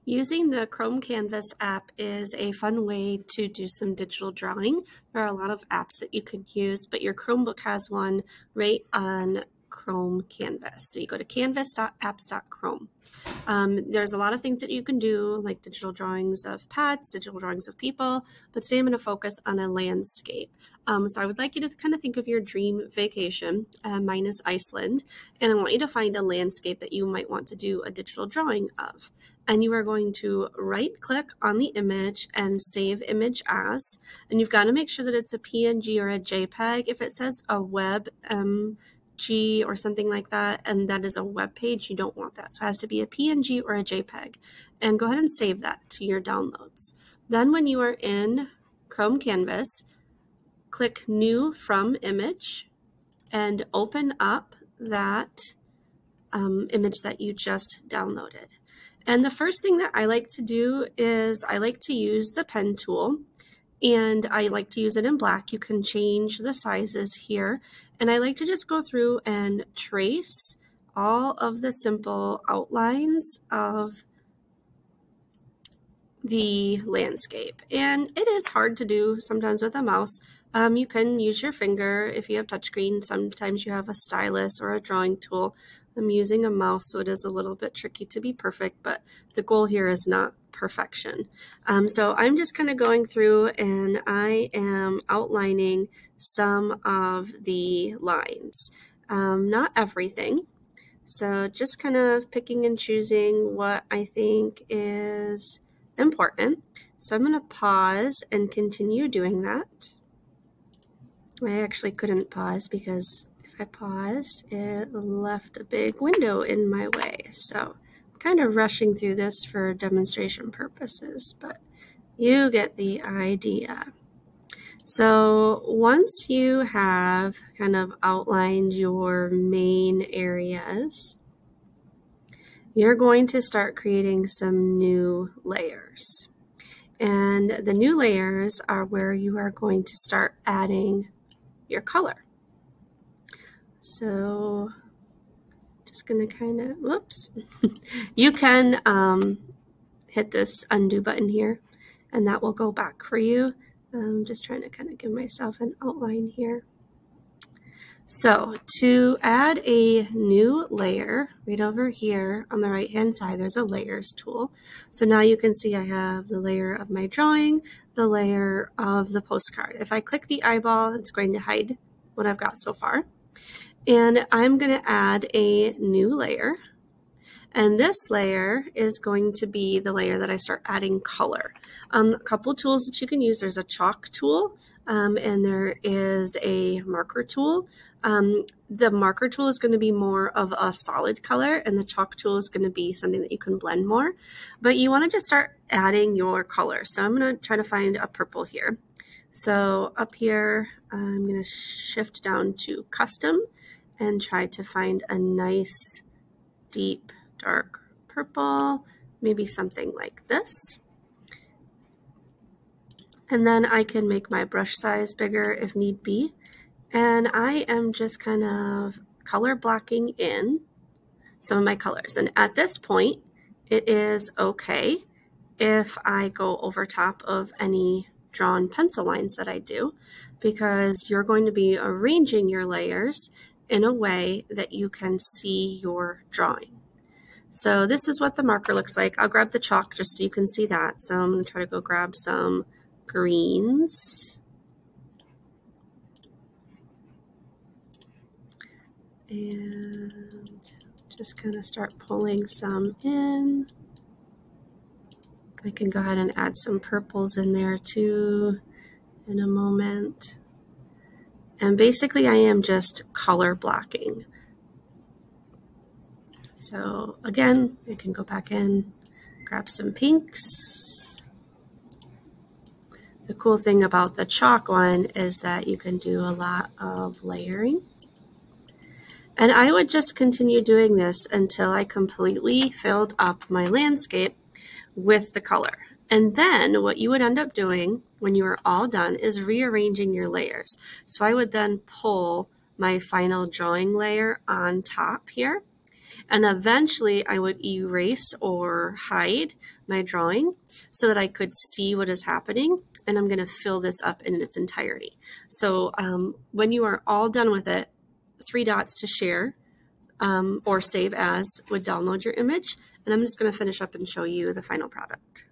Using the Chrome Canvas app is a fun way to do some digital drawing. There are a lot of apps that you can use, but your Chromebook has one right on Chrome Canvas. So you go to canvas.apps.chrome. There's a lot of things that you can do, like digital drawings of pets, digital drawings of people, but today I'm going to focus on a landscape. So I would like you to kind of think of your dream vacation. Mine is Iceland, and I want you to find a landscape that you might want to do a digital drawing of. And you are going to right-click on the image and save image as, and you've got to make sure that it's a PNG or a JPEG. If it says a WebG or something like that, and that is a web page, you don't want that. So it has to be a PNG or a JPEG. And go ahead and save that to your downloads. Then when you are in Chrome Canvas, click New from Image and open up that image that you just downloaded. And the first thing that I like to do is I like to use the pen tool, and I like to use it in black. You can change the sizes here. And I like to just go through and trace all of the simple outlines of the landscape. And it is hard to do sometimes with a mouse. You can use your finger if you have touchscreen. Sometimes you have a stylus or a drawing tool. I'm using a mouse, so it is a little bit tricky to be perfect, but the goal here is not perfection. So I'm just kind of going through and I am outlining some of the lines. Not everything. So just kind of picking and choosing what I think is important. So I'm going to pause and continue doing that. I actually couldn't pause because if I paused, it left a big window in my way. So I'm kind of rushing through this for demonstration purposes, but you get the idea. So once you have kind of outlined your main areas, you're going to start creating some new layers. And the new layers are where you are going to start adding your color. So just going to kind of, whoops, you can hit this undo button here and that will go back for you. I'm just trying to kind of give myself an outline here. So to add a new layer, right over here on the right hand side, there's a layers tool. So now you can see I have the layer of my drawing, the layer of the postcard. If I click the eyeball, it's going to hide what I've got so far. And I'm going to add a new layer. And this layer is going to be the layer that I start adding color. A couple tools that you can use. There's a chalk tool and there is a marker tool. The marker tool is going to be more of a solid color, and the chalk tool is going to be something that you can blend more. But you want to just start adding your color. So I'm going to try to find a purple here. So up here, I'm going to shift down to custom and try to find a nice deep dark purple, maybe something like this. And then I can make my brush size bigger if need be. And I am just kind of color blocking in some of my colors. And at this point, it is okay if I go over top of any drawn pencil lines that I do, because you're going to be arranging your layers in a way that you can see your drawing. So this is what the marker looks like. I'll grab the chalk just so you can see that. So I'm going to try to go grab some greens. And just kind of start pulling some in. I can go ahead and add some purples in there too in a moment. And basically I am just color blocking. So again, I can go back in, grab some pinks. The cool thing about the chalk one is that you can do a lot of layering. And I would just continue doing this until I completely filled up my landscape with the color. And then what you would end up doing when you are all done is rearranging your layers. So I would then pull my final drawing layer on top here. And eventually I would erase or hide my drawing so that I could see what is happening. And I'm going to fill this up in its entirety. So when you are all done with it, 3 dots to share or save as would download your image. And I'm just going to finish up and show you the final product.